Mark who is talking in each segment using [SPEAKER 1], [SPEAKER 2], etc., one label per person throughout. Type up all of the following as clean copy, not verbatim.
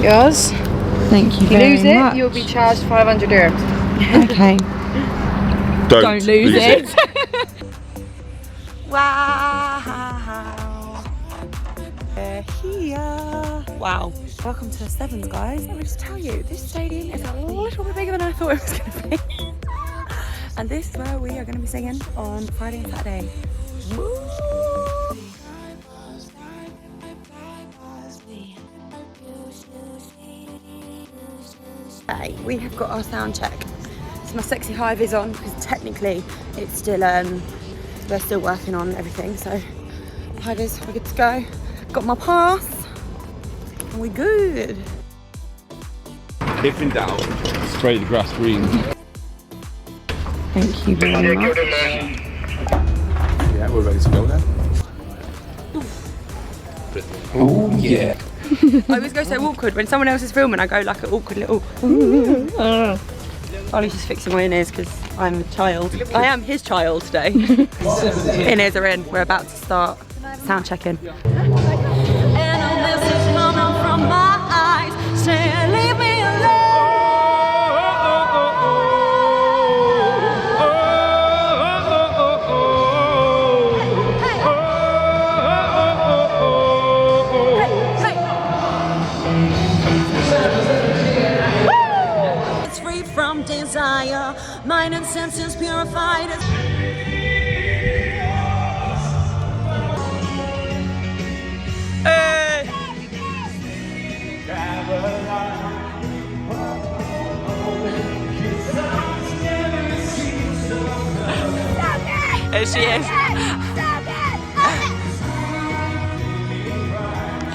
[SPEAKER 1] Yours.
[SPEAKER 2] Thank you
[SPEAKER 1] If you
[SPEAKER 2] very
[SPEAKER 1] lose it,
[SPEAKER 2] much.
[SPEAKER 1] you'll be charged 500 dirhams.
[SPEAKER 2] Okay. Don't lose it.
[SPEAKER 3] Wow. We're here. Wow. Welcome to the Sevens, guys. Let me just tell you, this stadium is a little bit bigger than I thought it was going to be. And this is where we are going to be singing on Friday and Saturday. Woo! We have got our sound check. So my sexy high vis on because technically it's still we're still working on everything. So high vis, we're good to go. Got my pass and we're good.
[SPEAKER 4] If in doubt, spray the grass green.
[SPEAKER 2] Thank you very much.
[SPEAKER 4] Yeah, we're ready to go then. Oh yeah.
[SPEAKER 3] I always go so awkward when someone else is filming. I go like an awkward little. Ollie's just fixing my in-ears because I'm a child. I am his child today. In-ears are in. We're about to start sound checking. And a message coming from my eyes saying, leave me from desire, mind and senses purified. Hey. There she is.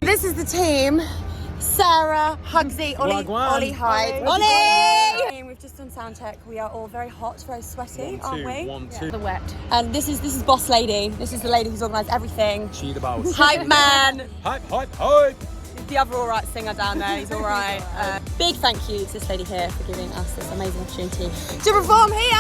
[SPEAKER 3] This is the team. Sarah, Hugsy, Ollie Hyde. Ollie! We've just done sound check. We are all very hot, very sweaty, aren't we?
[SPEAKER 1] The wet.
[SPEAKER 3] And this is boss lady. This is the lady who's organised everything.
[SPEAKER 4] She the boss.
[SPEAKER 3] Hype man.
[SPEAKER 4] Hype, hype, hype.
[SPEAKER 3] The other all right singer down there. He's all right. Big thank you to this lady here for giving us this amazing opportunity to perform here.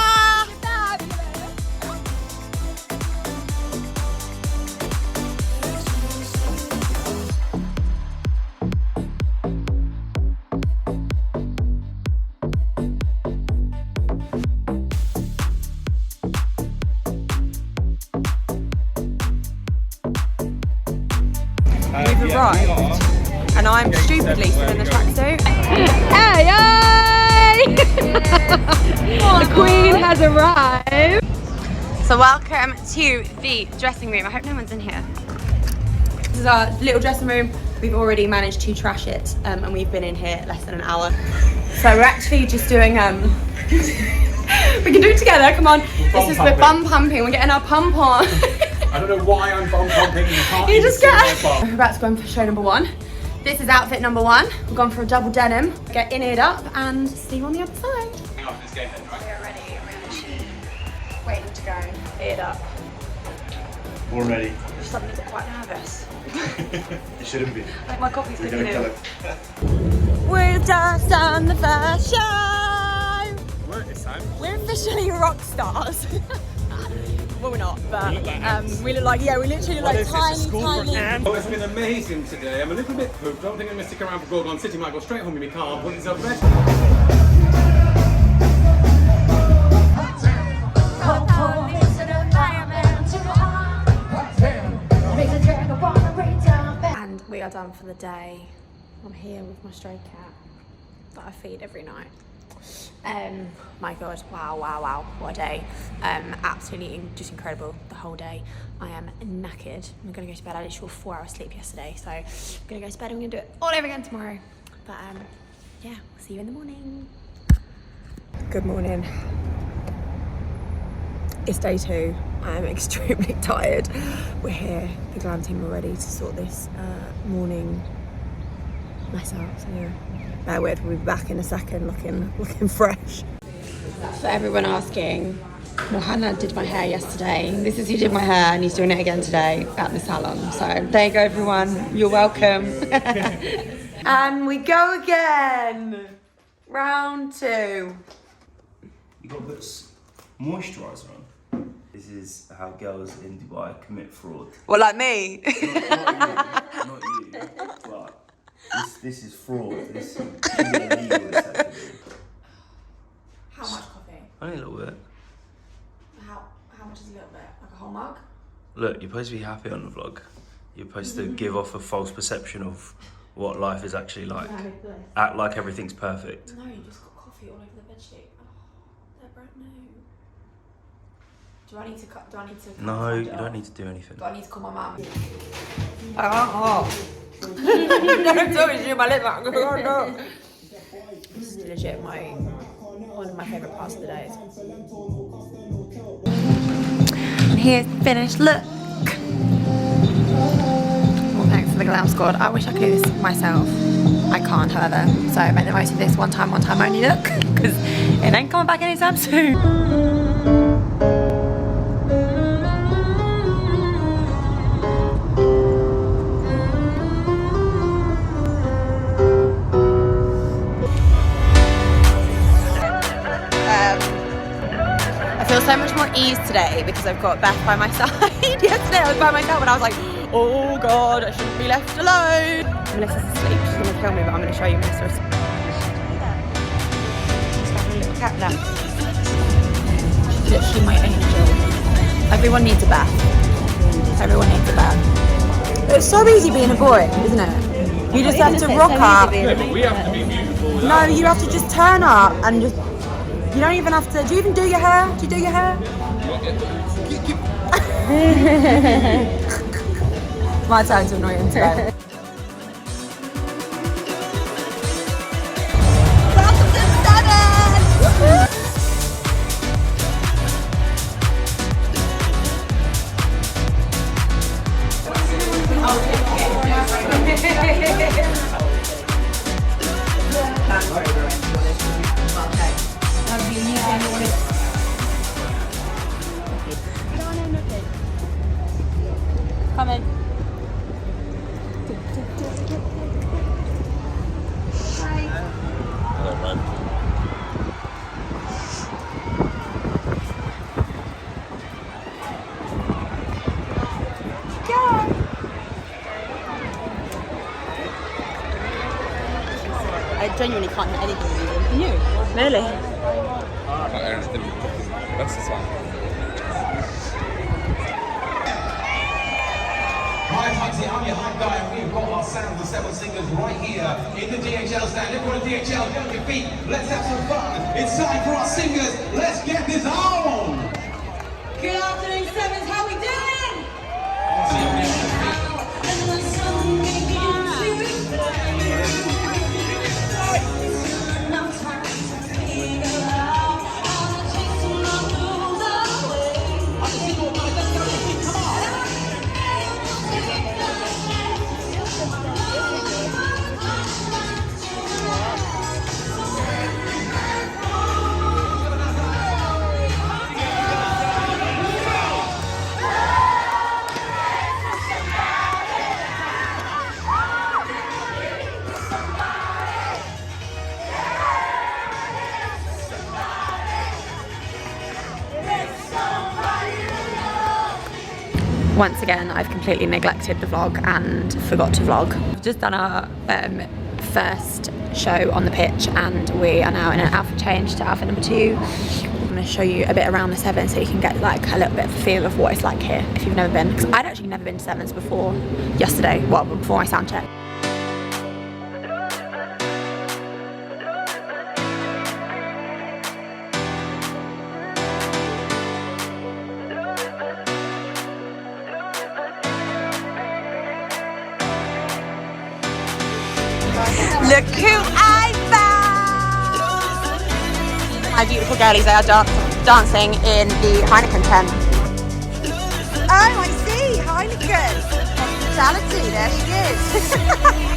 [SPEAKER 3] We've arrived, and I'm stupidly still in the tracksuit.
[SPEAKER 2] Hey, the Queen has arrived.
[SPEAKER 3] So welcome to the dressing room. I hope no one's in here. This is our little dressing room. We've already managed to trash it, and we've been in here less than an hour. So we're actually just doing we can do it together. Come on. We're bum pumping. We're getting our pump on.
[SPEAKER 4] I don't know why I'm bum pumping.
[SPEAKER 3] You just get. We're about to go in for show number one. This is outfit number one. We've gone for a double denim. Get in-eared up and see you on the other side.
[SPEAKER 4] We're
[SPEAKER 3] ready. Waiting to go. Eared up.
[SPEAKER 5] We're ready.
[SPEAKER 3] Just suddenly got quite nervous.
[SPEAKER 5] It shouldn't be.
[SPEAKER 3] Like my coffee's
[SPEAKER 5] We're
[SPEAKER 3] kicking
[SPEAKER 5] gonna kill
[SPEAKER 3] in.
[SPEAKER 5] it.
[SPEAKER 3] We've just done the first show.
[SPEAKER 4] We're at this time.
[SPEAKER 3] We're officially rock stars. Well, we're not, but we look like, we literally look like tiny.
[SPEAKER 4] Oh, it's been amazing today. I'm a little bit pooped. Don't think I'm going to stick around for Gorgon City. Might go straight home in my car and put yourself to bed.
[SPEAKER 3] And we are done for the day. I'm here with my stray cat that I feed every night. My God, wow, what a day. Absolutely just incredible the whole day. I am knackered. I'm gonna go to bed. I literally had 4 hours sleep yesterday, so I'm gonna go to bed and we're gonna do it all over again tomorrow. But yeah, we'll see you in the morning. Good morning. It's day 2. I am extremely tired. We're here, the glam team are ready to sort this morning mess out, so yeah. Bear with, we'll be back in a second looking fresh. For everyone asking, well, Hannah did my hair yesterday. This is who did my hair and he's doing it again today at the salon. So there you go everyone, you're welcome. And we go again. Round 2.
[SPEAKER 5] You got to put moisturiser on. This is how girls in Dubai commit fraud.
[SPEAKER 3] Well, like me.
[SPEAKER 5] Not you, but This is fraud. This is illegal. This actually.
[SPEAKER 3] How much coffee?
[SPEAKER 5] Only a little bit.
[SPEAKER 3] How much is a little bit? Like a whole mug?
[SPEAKER 5] Look, you're supposed to be happy on the vlog. You're supposed to give off a false perception of what life is actually like. Act like everything's perfect.
[SPEAKER 3] No, you just got coffee all over the bedsheet. Oh, they're brand new. Do I need to
[SPEAKER 5] No, you don't need to do anything.
[SPEAKER 3] Do I need to call my mum? Don't tell me to do my lip back. This is legit one of my favourite parts of the day. And here's the finished look. Well, thanks for the glam squad. I wish I could do this myself. I can't, however. So I make the most of this one time only look, because it ain't coming back anytime soon. I feel so much more ease today because I've got Beth by my side. Yesterday I was by myself and I was like, oh god, I shouldn't be left alone. Melissa's asleep, she's going to kill me, but I'm going to show you Melissa's asleep. Just have a little cat nap. She's literally my angel. Everyone needs a bath. Everyone needs a bath. It's so easy being a boy, isn't it? You just have to rock up.
[SPEAKER 4] Yeah, but we have to be beautiful.
[SPEAKER 3] No, you have to just turn up and just... You don't even have to... Do you even do your hair? Do you do your hair? My turn to annoy him today. Welcome to the Sevens! Come in. I genuinely can't hit anything with you. Can you? Really?
[SPEAKER 6] Hi, Huxley, I'm your hype guy, and we've got our sound, the Seven Singers, right here in the DHL stand. Everyone in DHL, get on your feet. Let's have some fun. It's time for our singers. Let's get this on.
[SPEAKER 7] Good afternoon, Sevens. How we doing?
[SPEAKER 3] Once again, I've completely neglected the vlog and forgot to vlog. We've just done our first show on the pitch and we are now in an outfit change to outfit number 2. I'm going to show you a bit around the Sevens so you can get like a little bit of a feel of what it's like here if you've never been. Because I'd actually never been to Sevens before yesterday, well, before my sound check. Look who I found! My beautiful girlies, they are dancing in the Heineken tent. Oh, I see, Heineken. Hospitality, there she is.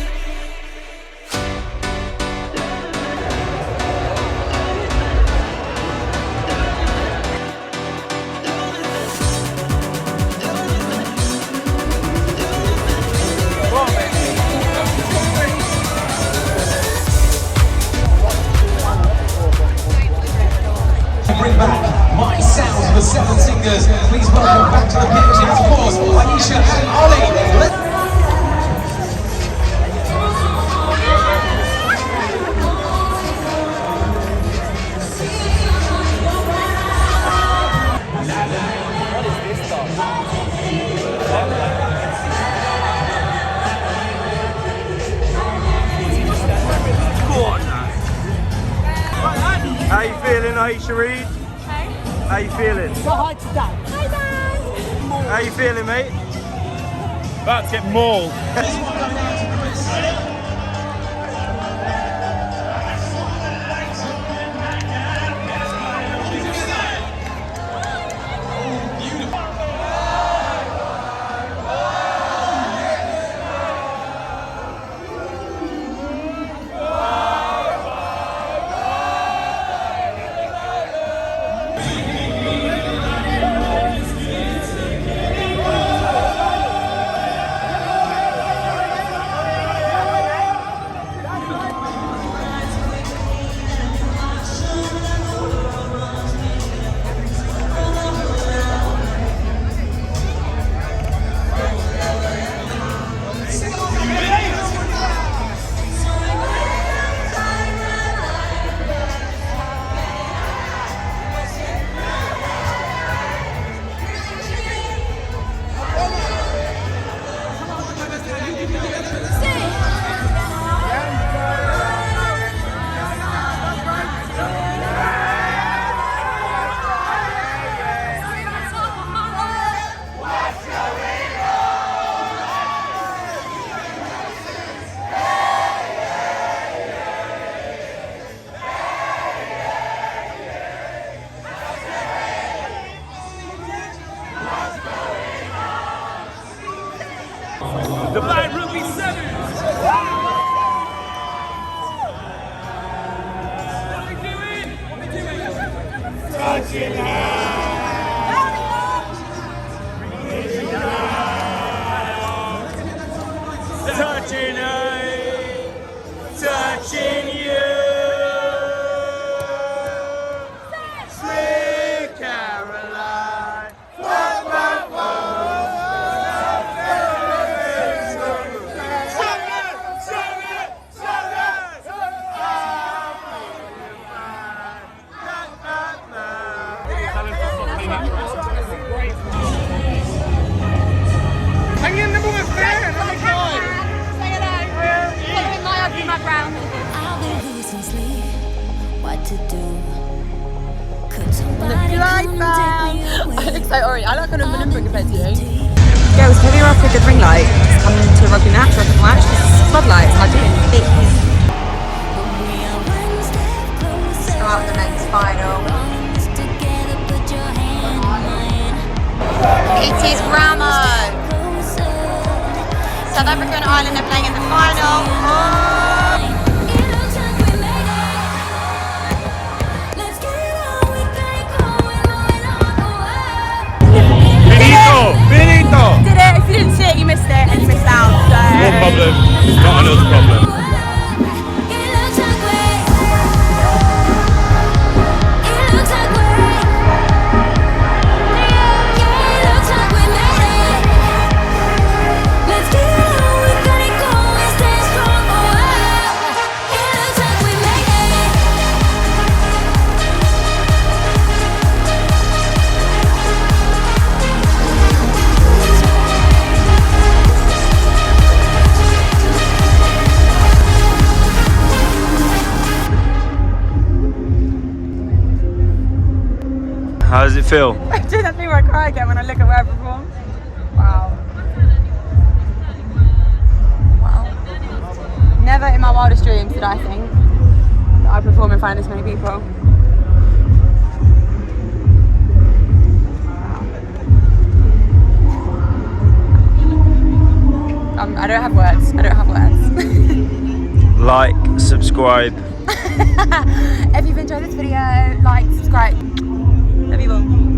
[SPEAKER 6] Bring back my sounds of the Seven Singers. Please welcome back to the pitch, and of course, Ayesha and Ollie.
[SPEAKER 5] Ayesha Reid.
[SPEAKER 2] Hey.
[SPEAKER 5] How you feeling?
[SPEAKER 2] Hi today. Hi Dan.
[SPEAKER 5] How you feeling, mate? About to get mauled. Dubai Rugby Sevens! What are we doing? Touching touching touching you. Sweet Caroline.
[SPEAKER 1] I look so orange. I look kind of Malumba compared to you.
[SPEAKER 2] Girls, have you ever a good ring light? Come to a rugby match, floodlights. I do think
[SPEAKER 3] Go out the men's final. It is Ramo. South Africa and Ireland are playing in the final.
[SPEAKER 5] Finito!
[SPEAKER 2] did it. If you didn't see it, you missed it and you missed out. So.
[SPEAKER 5] No problem, not another problem. How does it feel?
[SPEAKER 2] I do that thing where I cry again when I look at where I performed. Wow. Wow. Never in my wildest dreams did I think that I'd perform in front of this many people. I don't have words. I don't have words.
[SPEAKER 5] Like, subscribe.
[SPEAKER 2] If you've enjoyed this video, like, subscribe. Love you all.